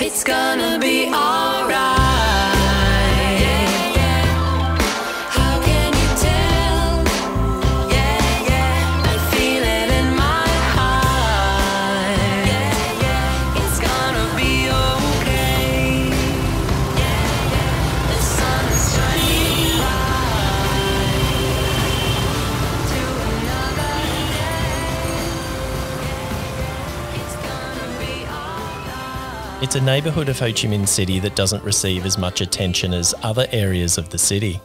It's gonna be alright. It's a neighbourhood of Ho Chi Minh City that doesn't receive as much attention as other areas of the city.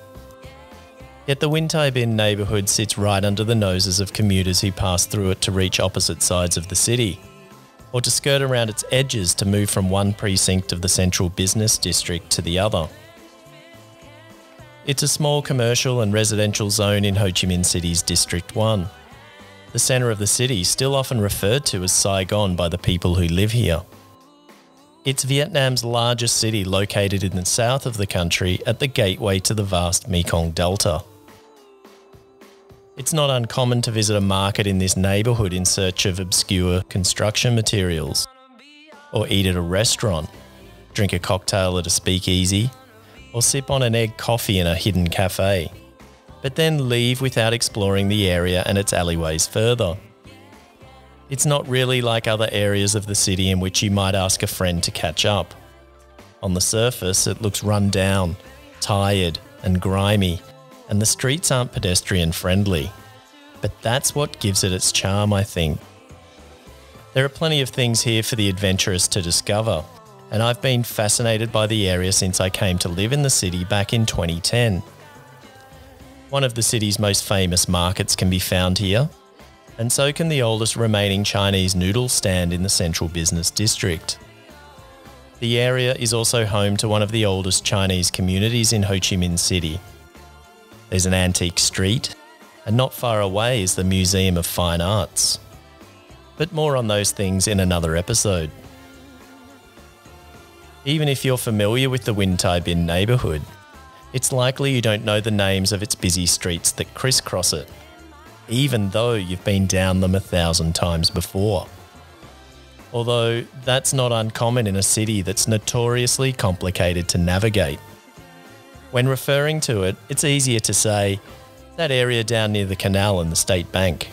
Yet the Nguyen Thai Binh neighbourhood sits right under the noses of commuters who pass through it to reach opposite sides of the city, or to skirt around its edges to move from one precinct of the central business district to the other. It's a small commercial and residential zone in Ho Chi Minh City's District 1. The centre of the city, still often referred to as Saigon by the people who live here. It's Vietnam's largest city, located in the south of the country at the gateway to the vast Mekong Delta. It's not uncommon to visit a market in this neighbourhood in search of obscure construction materials, or eat at a restaurant, drink a cocktail at a speakeasy, or sip on an egg coffee in a hidden cafe, but then leave without exploring the area and its alleyways further. It's not really like other areas of the city in which you might ask a friend to catch up. On the surface, it looks run down, tired and grimy, and the streets aren't pedestrian friendly. But that's what gives it its charm, I think. There are plenty of things here for the adventurous to discover, and I've been fascinated by the area since I came to live in the city back in 2010. One of the city's most famous markets can be found here, and so can the oldest remaining Chinese noodle stand in the central business district. The area is also home to one of the oldest Chinese communities in Ho Chi Minh City. There's an antique street, and not far away is the Museum of Fine Arts. But more on those things in another episode. Even if you're familiar with the Nguyen Thai Binh neighbourhood, it's likely you don't know the names of its busy streets that crisscross it, even though you've been down them 1,000 times before. Although that's not uncommon in a city that's notoriously complicated to navigate. When referring to it, it's easier to say, that area down near the canal and the State Bank.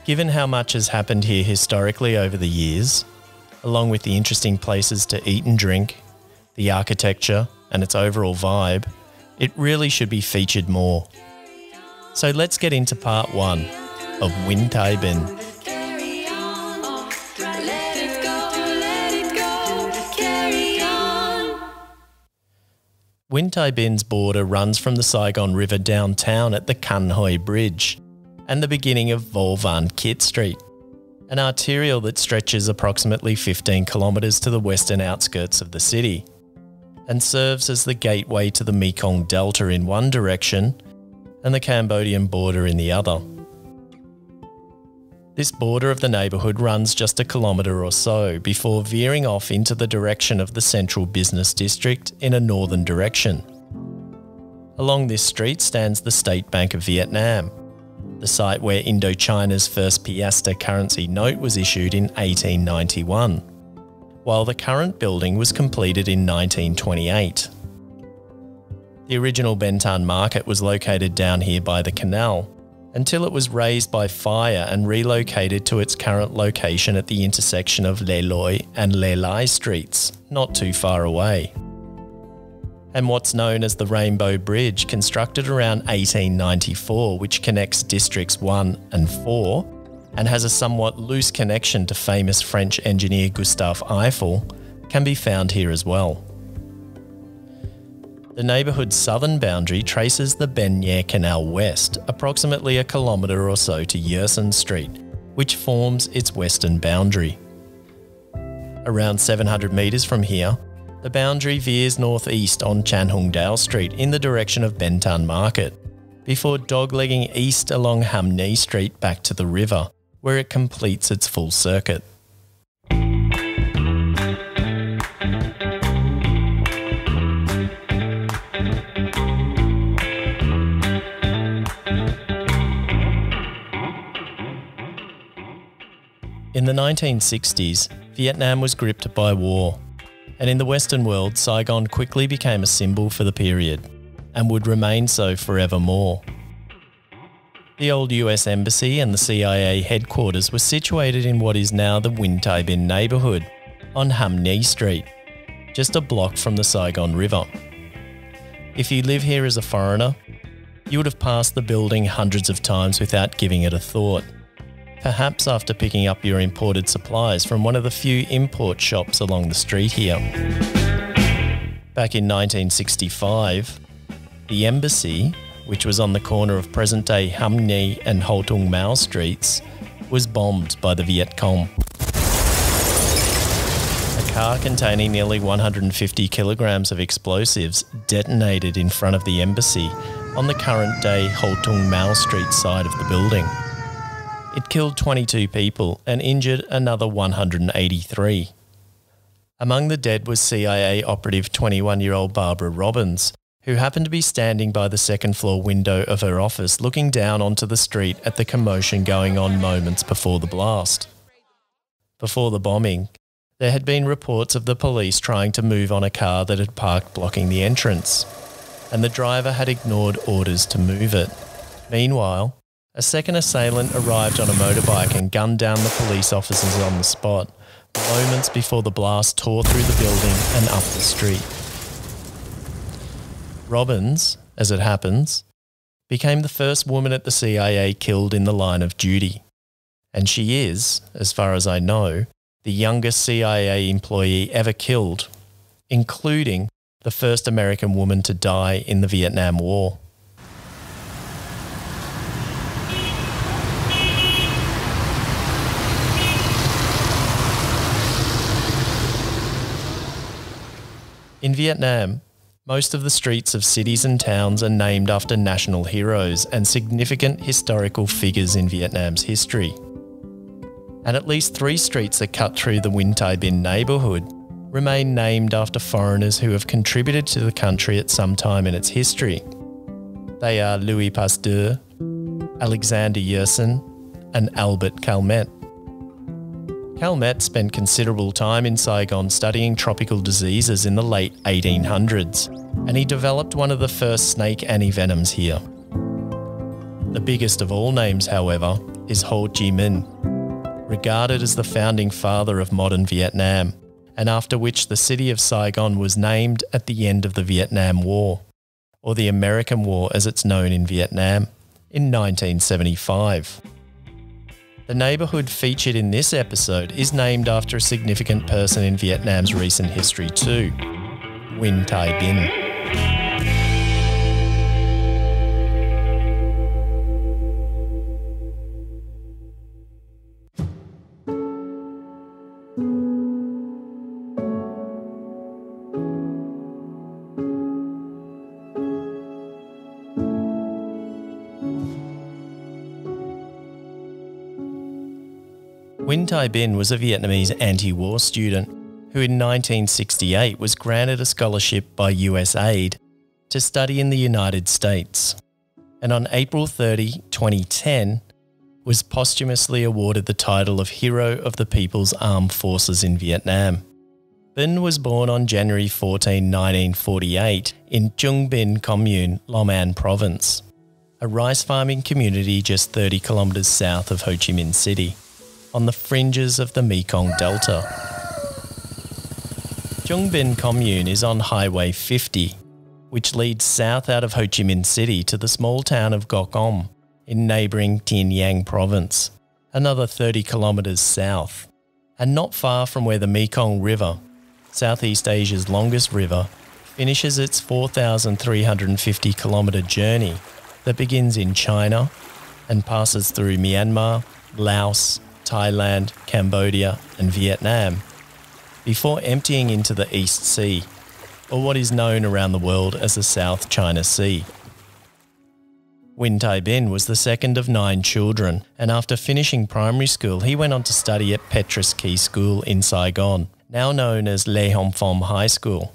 Given how much has happened here historically over the years, along with the interesting places to eat and drink, the architecture and its overall vibe, it really should be featured more. So let's get into part 1 of Nguyen Thai Binh. Nguyen Thai Binh's border runs from the Saigon River downtown at the Can Hoi Bridge and the beginning of Vo Van Kit Street, an arterial that stretches approximately 15 kilometres to the western outskirts of the city and serves as the gateway to the Mekong Delta in one direction and the Cambodian border in the other. This border of the neighbourhood runs just a kilometre or so before veering off into the direction of the central business district in a northern direction. Along this street stands the State Bank of Vietnam, the site where Indochina's first piastre currency note was issued in 1891, while the current building was completed in 1928. The original Bentan market was located down here by the canal until it was razed by fire and relocated to its current location at the intersection of Le Loi and Le Lai streets, not too far away. And what's known as the Rainbow Bridge, constructed around 1894, which connects districts 1 and 4 and has a somewhat loose connection to famous French engineer Gustave Eiffel, can be found here as well. The neighbourhood's southern boundary traces the Ben Nye Canal west, approximately a kilometre or so to Yersin Street, which forms its western boundary. Around 700 metres from here, the boundary veers northeast on Chan Hung Dao Street in the direction of Bentan Market, before doglegging east along Ham Ni Street back to the river, where it completes its full circuit. In the 1960s, Vietnam was gripped by war, and in the Western world, Saigon quickly became a symbol for the period, and would remain so forevermore. The old US Embassy and the CIA headquarters were situated in what is now the Nguyen Thai Binh neighbourhood, on Ham Ni Street, just a block from the Saigon River. If you live here as a foreigner, you would have passed the building hundreds of times without giving it a thought, perhaps after picking up your imported supplies from one of the few import shops along the street here. Back in 1965, the embassy, which was on the corner of present-day Ham Ni and Ho Tung Mao streets, was bombed by the Viet Cong. A car containing nearly 150 kilograms of explosives detonated in front of the embassy on the current-day Ho Tung Mao Street side of the building. It killed 22 people and injured another 183. Among the dead was CIA operative 21-year-old Barbara Robbins, who happened to be standing by the second-floor window of her office looking down onto the street at the commotion going on moments before the blast. Before the bombing, there had been reports of the police trying to move on a car that had parked blocking the entrance, and the driver had ignored orders to move it. Meanwhile, a second assailant arrived on a motorbike and gunned down the police officers on the spot, moments before the blast tore through the building and up the street. Robbins, as it happens, became the first woman at the CIA killed in the line of duty. And she is, as far as I know, the youngest CIA employee ever killed, including the first American woman to die in the Vietnam War. In Vietnam, most of the streets of cities and towns are named after national heroes and significant historical figures in Vietnam's history. And at least 3 streets that cut through the Nguyen Thai Binh neighbourhood remain named after foreigners who have contributed to the country at some time in its history. They are Louis Pasteur, Alexander Yersin, and Albert Calmet. Calmet spent considerable time in Saigon studying tropical diseases in the late 1800s, and he developed one of the first snake antivenoms here. The biggest of all names, however, is Ho Chi Minh, regarded as the founding father of modern Vietnam, and after which the city of Saigon was named at the end of the Vietnam War, or the American War as it's known in Vietnam, in 1975. The neighbourhood featured in this episode is named after a significant person in Vietnam's recent history too, Nguyen Thai Binh. Nguyen Thai Binh was a Vietnamese anti-war student who in 1968 was granted a scholarship by US Aid to study in the United States, and on April 30, 2010, was posthumously awarded the title of Hero of the People's Armed Forces in Vietnam. Binh was born on January 14, 1948 in Trung Binh Commune, Long An Province, a rice farming community just 30 kilometres south of Ho Chi Minh City, on the fringes of the Mekong Delta. Trung Binh Commune is on Highway 50, which leads south out of Ho Chi Minh City to the small town of Ngoc Om in neighbouring Tiên Giang Province, another 30 kilometres south, and not far from where the Mekong River, Southeast Asia's longest river, finishes its 4,350 kilometre journey that begins in China and passes through Myanmar, Laos, Thailand, Cambodia and Vietnam, before emptying into the East Sea, or what is known around the world as the South China Sea. Nguyen Thai Binh was the second of 9 children, and after finishing primary school he went on to study at Petrus Key School in Saigon, now known as Les Enfants High School,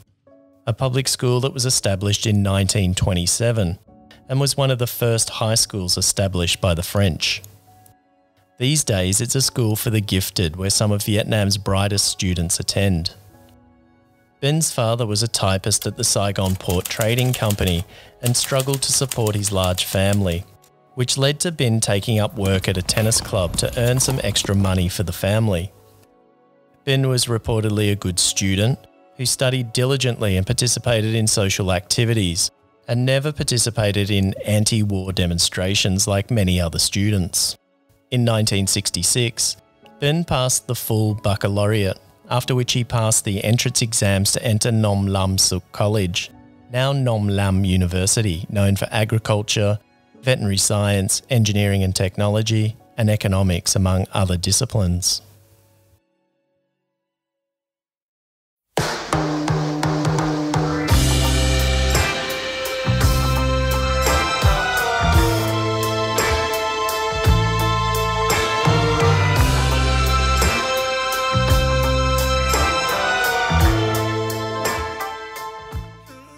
a public school that was established in 1927 and was one of the first high schools established by the French. These days, it's a school for the gifted where some of Vietnam's brightest students attend. Ben's father was a typist at the Saigon Port Trading Company and struggled to support his large family, which led to Ben taking up work at a tennis club to earn some extra money for the family. Ben was reportedly a good student who studied diligently and participated in social activities, and never participated in anti-war demonstrations like many other students. In 1966, Ben passed the full baccalaureate, after which he passed the entrance exams to enter Nom Lam Suk College, now Nom Lam University, known for agriculture, veterinary science, engineering and technology, and economics, among other disciplines.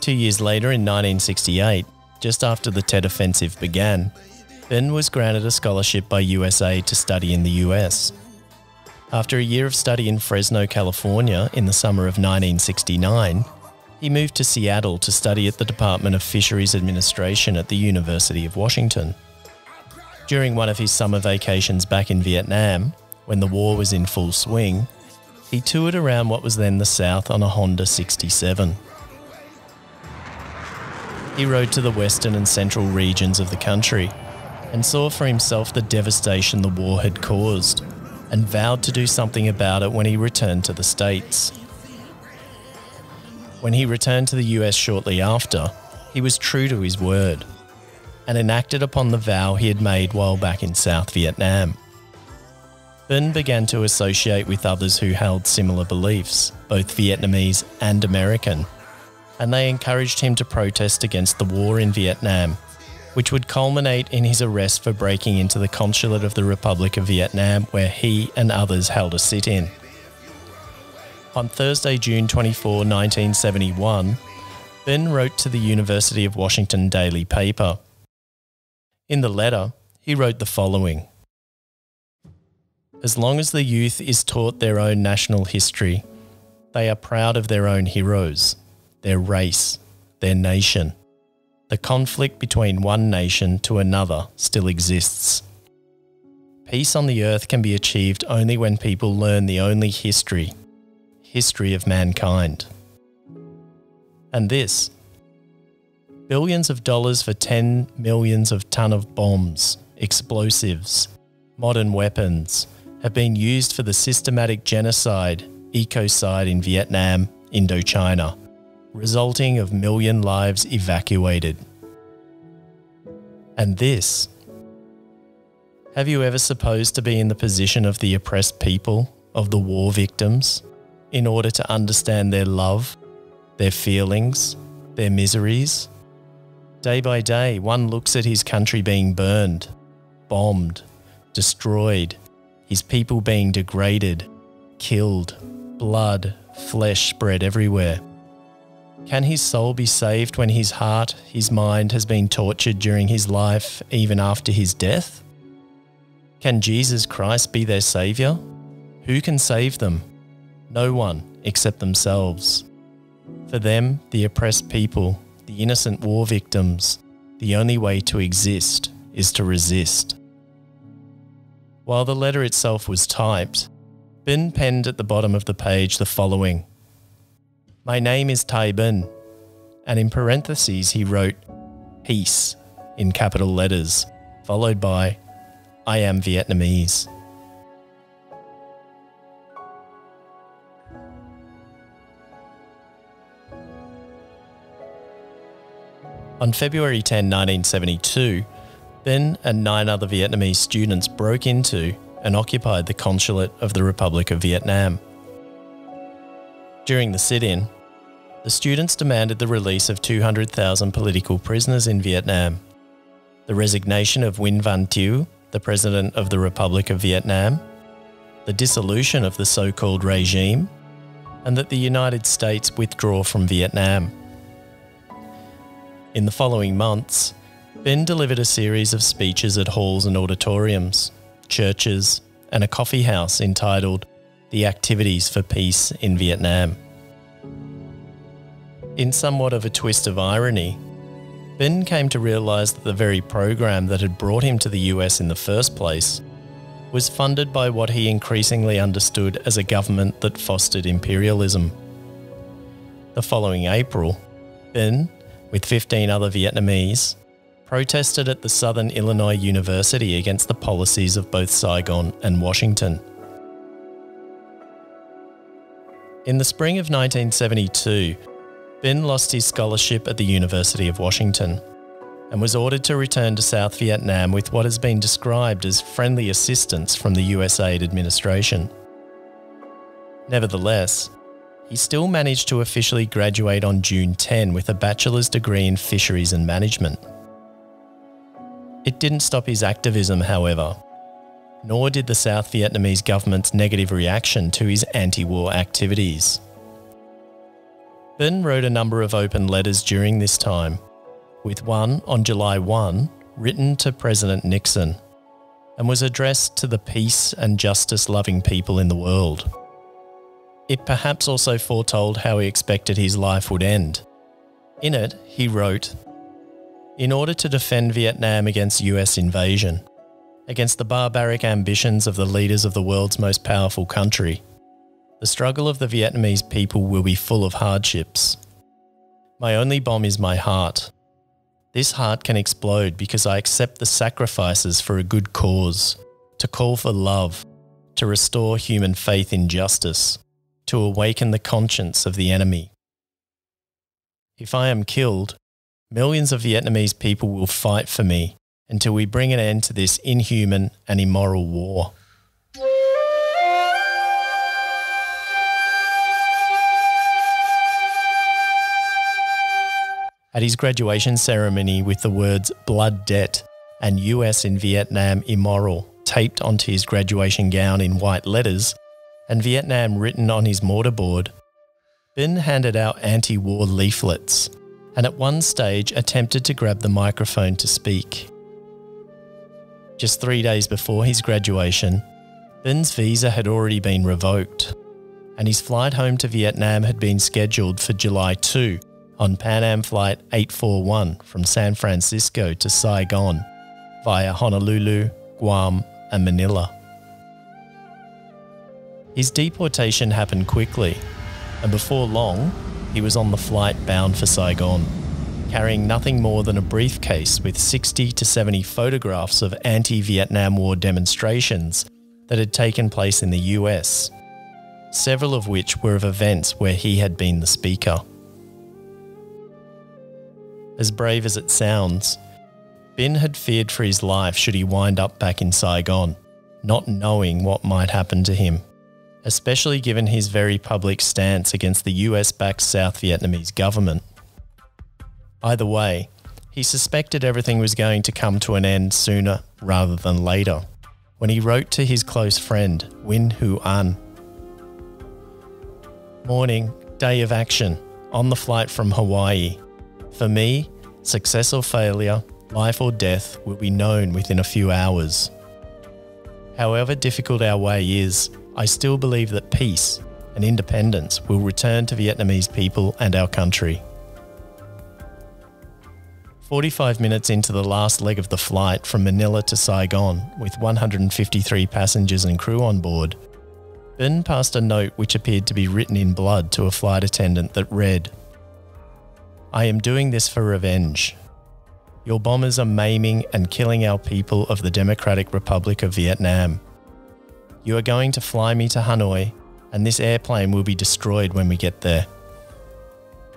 Two years later, in 1968, just after the Tet Offensive began, Ben was granted a scholarship by USA to study in the US. After a year of study in Fresno, California in the summer of 1969, he moved to Seattle to study at the Department of Fisheries Administration at the University of Washington. During one of his summer vacations back in Vietnam, when the war was in full swing, he toured around what was then the South on a Honda 67. He rode to the western and central regions of the country and saw for himself the devastation the war had caused, and vowed to do something about it when he returned to the States. When he returned to the US shortly after, he was true to his word and enacted upon the vow he had made while back in South Vietnam. Ben began to associate with others who held similar beliefs, both Vietnamese and American, and they encouraged him to protest against the war in Vietnam, which would culminate in his arrest for breaking into the consulate of the Republic of Vietnam, where he and others held a sit-in. On Thursday, June 24, 1971, Ben wrote to the University of Washington daily paper. In the letter, he wrote the following: "As long as the youth is taught their own national history, they are proud of their own heroes, their race, their nation. The conflict between one nation to another still exists. Peace on the earth can be achieved only when people learn the only history of mankind." And this: billions of dollars for 10 millions of ton of bombs, explosives, modern weapons have been used for the systematic genocide, ecocide in Vietnam, Indochina, resulting of million lives evacuated. And this: have you ever supposed to be in the position of the oppressed people, of the war victims, in order to understand their love, their feelings, their miseries? Day by day, one looks at his country being burned, bombed, destroyed, his people being degraded, killed, blood, flesh spread everywhere. Can his soul be saved when his heart, his mind has been tortured during his life, even after his death? Can Jesus Christ be their saviour? Who can save them? No one except themselves. For them, the oppressed people, the innocent war victims, the only way to exist is to resist. While the letter itself was typed, Ben penned at the bottom of the page the following: "My name is Thai Binh," and in parentheses he wrote "Peace" in capital letters, followed by "I am Vietnamese." On February 10, 1972, Ben and 9 other Vietnamese students broke into and occupied the consulate of the Republic of Vietnam. During the sit-in, the students demanded the release of 200,000 political prisoners in Vietnam, the resignation of Nguyen Van Thieu, the President of the Republic of Vietnam, the dissolution of the so-called regime, and that the United States withdraw from Vietnam. In the following months, Ben delivered a series of speeches at halls and auditoriums, churches, and a coffee house entitled "The Activities for Peace in Vietnam." In somewhat of a twist of irony, Ben came to realise that the very program that had brought him to the US in the first place was funded by what he increasingly understood as a government that fostered imperialism. The following April, Ben, with 15 other Vietnamese, protested at the Southern Illinois University against the policies of both Saigon and Washington. In the spring of 1972, Ben lost his scholarship at the University of Washington and was ordered to return to South Vietnam with what has been described as friendly assistance from the USAID administration. Nevertheless, he still managed to officially graduate on June 10 with a bachelor's degree in fisheries and management. It didn't stop his activism, however, nor did the South Vietnamese government's negative reaction to his anti-war activities. Ben wrote a number of open letters during this time, with one on July 1 written to President Nixon and was addressed to the peace and justice-loving people in the world. It perhaps also foretold how he expected his life would end. In it, he wrote, "In order to defend Vietnam against US invasion, against the barbaric ambitions of the leaders of the world's most powerful country, the struggle of the Vietnamese people will be full of hardships. My only bomb is my heart. This heart can explode because I accept the sacrifices for a good cause, to call for love, to restore human faith in justice, to awaken the conscience of the enemy. If I am killed, millions of Vietnamese people will fight for me until we bring an end to this inhuman and immoral war." At his graduation ceremony, with the words "blood debt" and "US in Vietnam immoral" taped onto his graduation gown in white letters and Vietnam written on his mortarboard, Ben handed out anti-war leaflets and at one stage attempted to grab the microphone to speak. Just 3 days before his graduation, Ben's visa had already been revoked and his flight home to Vietnam had been scheduled for July 2 on Pan Am Flight 841 from San Francisco to Saigon via Honolulu, Guam and Manila. His deportation happened quickly, and before long, he was on the flight bound for Saigon, carrying nothing more than a briefcase with 60 to 70 photographs of anti-Vietnam War demonstrations that had taken place in the US, several of which were of events where he had been the speaker. As brave as it sounds, Ben had feared for his life should he wind up back in Saigon, not knowing what might happen to him, especially given his very public stance against the US-backed South Vietnamese government. Either way, he suspected everything was going to come to an end sooner rather than later, when he wrote to his close friend, Nguyen Thu An. "Morning, day of action, on the flight from Hawaii. For me, success or failure, life or death will be known within a few hours. However difficult our way is, I still believe that peace and independence will return to Vietnamese people and our country." 45 minutes into the last leg of the flight from Manila to Saigon, with 153 passengers and crew on board, Ben passed a note which appeared to be written in blood to a flight attendant that read, "I am doing this for revenge. Your bombers are maiming and killing our people of the Democratic Republic of Vietnam. You are going to fly me to Hanoi, and this airplane will be destroyed when we get there."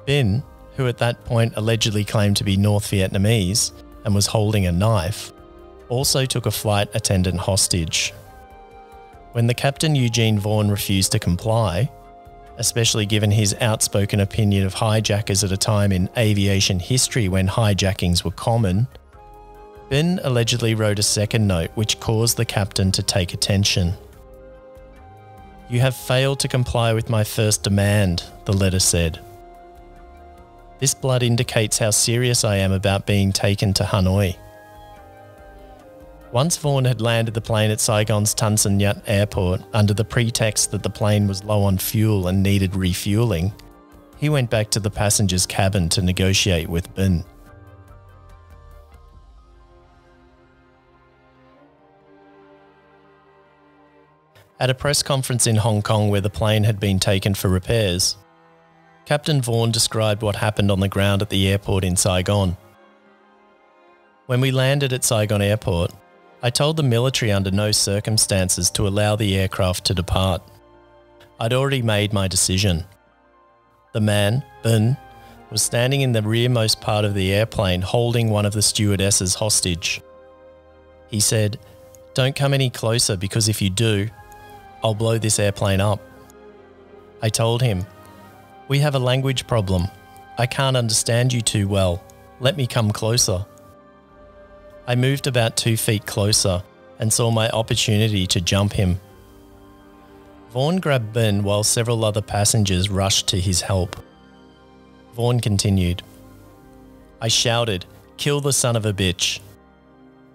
Ben, who at that point allegedly claimed to be North Vietnamese and was holding a knife, also took a flight attendant hostage. When the captain Eugene Vaughan refused to comply, especially given his outspoken opinion of hijackers at a time in aviation history when hijackings were common, Ben allegedly wrote a second note which caused the captain to take attention. "You have failed to comply with my first demand," the letter said. "This blood indicates how serious I am about being taken to Hanoi." Once Vaughan had landed the plane at Saigon's Tan Son Nhat airport under the pretext that the plane was low on fuel and needed refueling, He went back to the passenger's cabin to negotiate with Binh. At a press conference in Hong Kong where the plane had been taken for repairs, Captain Vaughan described what happened on the ground at the airport in Saigon. When we landed at Saigon Airport, I told the military under no circumstances to allow the aircraft to depart. I'd already made my decision. The man, Binh, was standing in the rearmost part of the airplane holding one of the stewardesses hostage. He said, "Don't come any closer because if you do, I'll blow this airplane up." I told him, "We have a language problem. I can't understand you too well. Let me come closer." I moved about 2 feet closer and saw my opportunity to jump him. Vaughan grabbed Binh while several other passengers rushed to his help. Vaughan continued, "I shouted, 'Kill the son of a bitch,'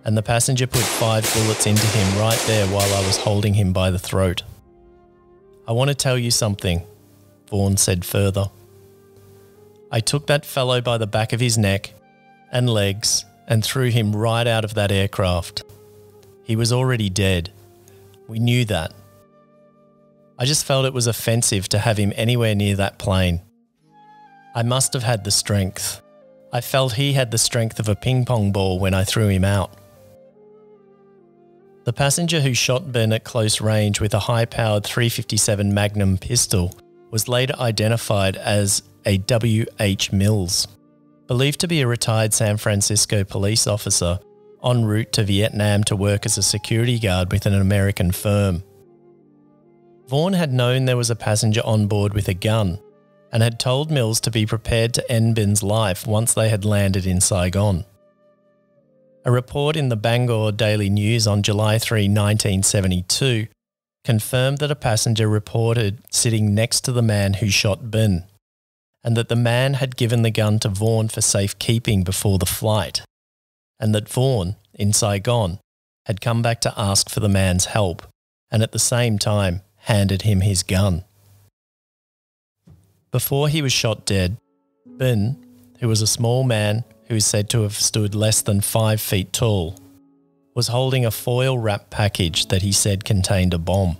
and the passenger put 5 bullets into him right there while I was holding him by the throat. I want to tell you something," Vaughan said further. "I took that fellow by the back of his neck and legs and threw him right out of that aircraft. He was already dead. We knew that. I just felt it was offensive to have him anywhere near that plane. I must have had the strength. I felt he had the strength of a ping pong ball when I threw him out." The passenger who shot Binh at close range with a high-powered .357 Magnum pistol was later identified as a W.H. Mills, believed to be a retired San Francisco police officer en route to Vietnam to work as a security guard with an American firm. Vaughan had known there was a passenger on board with a gun and had told Mills to be prepared to end Binh's life once they had landed in Saigon. A report in the Bangor Daily News on July 3, 1972 confirmed that a passenger reported sitting next to the man who shot Binh, and that the man had given the gun to Vaughan for safekeeping before the flight, and that Vaughan, in Saigon, had come back to ask for the man's help, and at the same time handed him his gun. Before he was shot dead, Binh, who was a small man who is said to have stood less than 5 feet tall, was holding a foil-wrapped package that he said contained a bomb.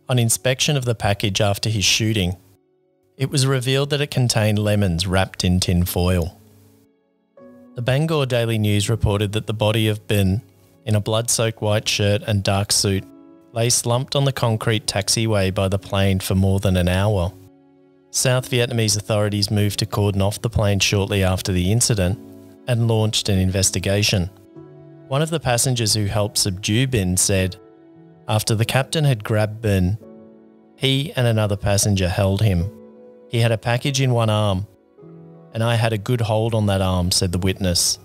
On inspection of the package after his shooting, it was revealed that it contained lemons wrapped in tin foil. The Bangor Daily News reported that the body of Binh, in a blood-soaked white shirt and dark suit, lay slumped on the concrete taxiway by the plane for more than an hour. South Vietnamese authorities moved to cordon off the plane shortly after the incident and launched an investigation. One of the passengers who helped subdue Binh said, "After the captain had grabbed Binh, he and another passenger held him. He had a package in one arm, and I had a good hold on that arm," said the witness.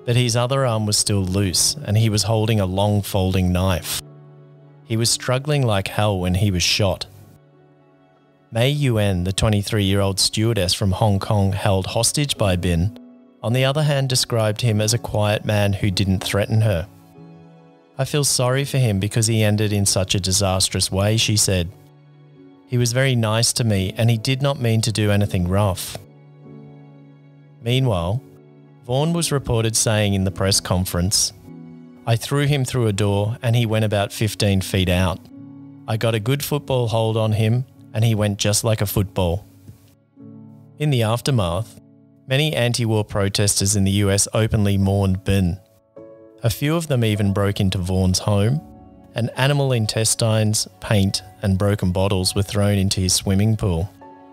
But his other arm was still loose and he was holding a long folding knife. He was struggling like hell when he was shot. Mei Nguyen, the 23-year-old stewardess from Hong Kong held hostage by Binh, on the other hand described him as a quiet man who didn't threaten her. "I feel sorry for him because he ended in such a disastrous way," she said. "He was very nice to me and he did not mean to do anything rough." Meanwhile, Vaughan was reported saying in the press conference, "I threw him through a door and he went about 15 feet out. I got a good football hold on him and he went just like a football." In the aftermath, many anti-war protesters in the US openly mourned Binh. A few of them even broke into Vaughan's home, and animal intestines, paint and broken bottles were thrown into his swimming pool,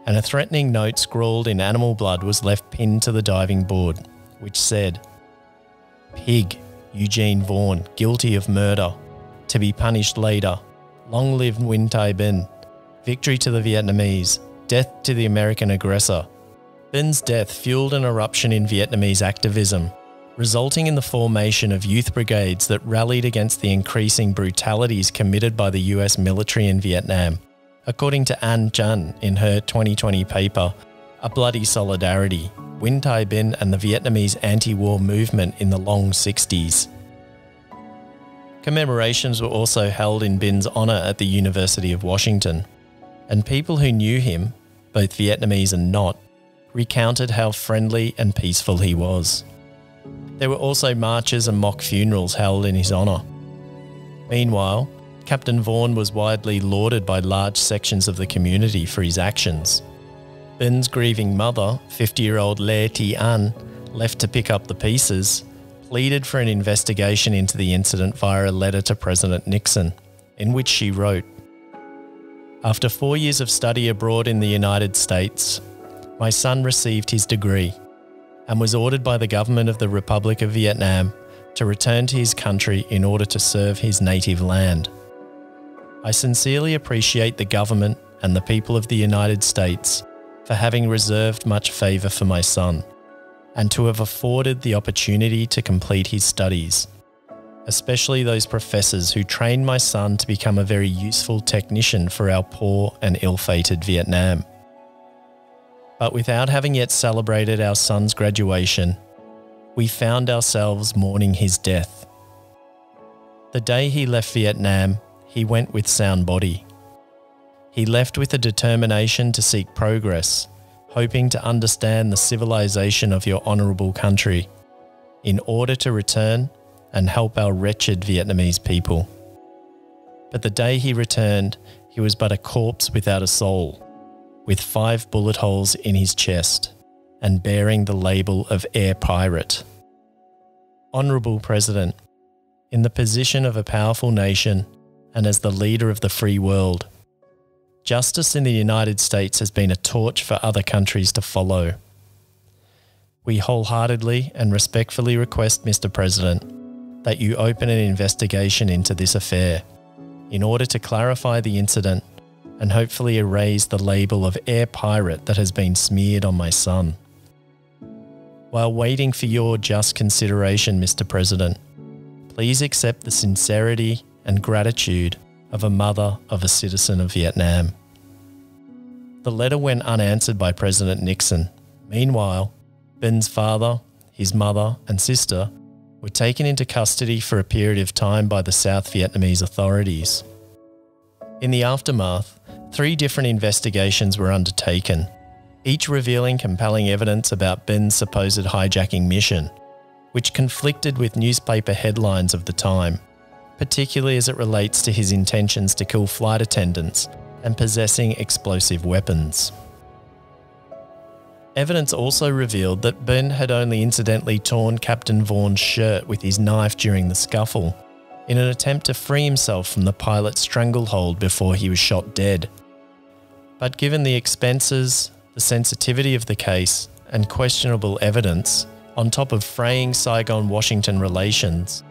and a threatening note scrawled in animal blood was left pinned to the diving board, which said, "Pig, Eugene Vaughan, guilty of murder, to be punished later. Long live Nguyen Thai Binh. Victory to the Vietnamese. Death to the American aggressor." Binh's death fueled an eruption in Vietnamese activism, resulting in the formation of youth brigades that rallied against the increasing brutalities committed by the US military in Vietnam, according to Anh Chun in her 2020 paper, A Bloody Solidarity, Nguyen Thai Binh and the Vietnamese anti-war movement in the long 60s. Commemorations were also held in Binh's honour at the University of Washington, and people who knew him, both Vietnamese and not, recounted how friendly and peaceful he was. There were also marches and mock funerals held in his honour. Meanwhile, Captain Vaughan was widely lauded by large sections of the community for his actions. Bin's grieving mother, 50-year-old Le Thi An, left to pick up the pieces, pleaded for an investigation into the incident via a letter to President Nixon, in which she wrote, "After 4 years of study abroad in the United States, my son received his degree and was ordered by the government of the Republic of Vietnam to return to his country in order to serve his native land. I sincerely appreciate the government and the people of the United States for having reserved much favour for my son and to have afforded the opportunity to complete his studies, especially those professors who trained my son to become a very useful technician for our poor and ill-fated Vietnam. But without having yet celebrated our son's graduation, we found ourselves mourning his death. The day he left Vietnam, he went with sound body. He left with a determination to seek progress, hoping to understand the civilization of your honourable country, in order to return and help our wretched Vietnamese people. But the day he returned, he was but a corpse without a soul, with 5 bullet holes in his chest and bearing the label of air pirate. Honourable President, in the position of a powerful nation and as the leader of the free world, justice in the United States has been a torch for other countries to follow. We wholeheartedly and respectfully request, Mr. President, that you open an investigation into this affair in order to clarify the incident and hopefully erase the label of air pirate that has been smeared on my son. While waiting for your just consideration, Mr. President, please accept the sincerity and gratitude of a mother of a citizen of Vietnam." The letter went unanswered by President Nixon. Meanwhile, Bin's father, his mother and sister were taken into custody for a period of time by the South Vietnamese authorities. In the aftermath, 3 different investigations were undertaken, each revealing compelling evidence about Bin's supposed hijacking mission, which conflicted with newspaper headlines of the time, particularly as it relates to his intentions to kill flight attendants and possessing explosive weapons. Evidence also revealed that Bin had only incidentally torn Captain Vaughan's shirt with his knife during the scuffle, in an attempt to free himself from the pilot's stranglehold before he was shot dead. But given the expenses, the sensitivity of the case, and questionable evidence, on top of fraying Saigon-Washington relations,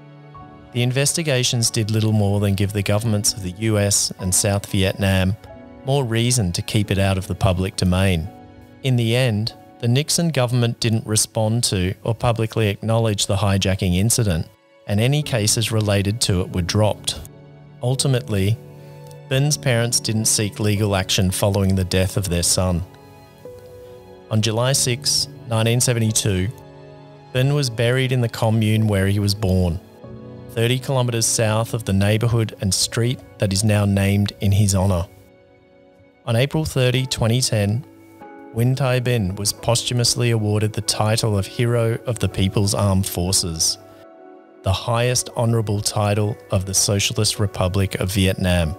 the investigations did little more than give the governments of the US and South Vietnam more reason to keep it out of the public domain. In the end, the Nixon government didn't respond to or publicly acknowledge the hijacking incident, and any cases related to it were dropped. Ultimately, Bin's parents didn't seek legal action following the death of their son. On July 6, 1972, Bin was buried in the commune where he was born, 30 kilometres south of the neighbourhood and street that is now named in his honour. On April 30, 2010, Nguyen Thai Binh was posthumously awarded the title of Hero of the People's Armed Forces, the highest honourable title of the Socialist Republic of Vietnam.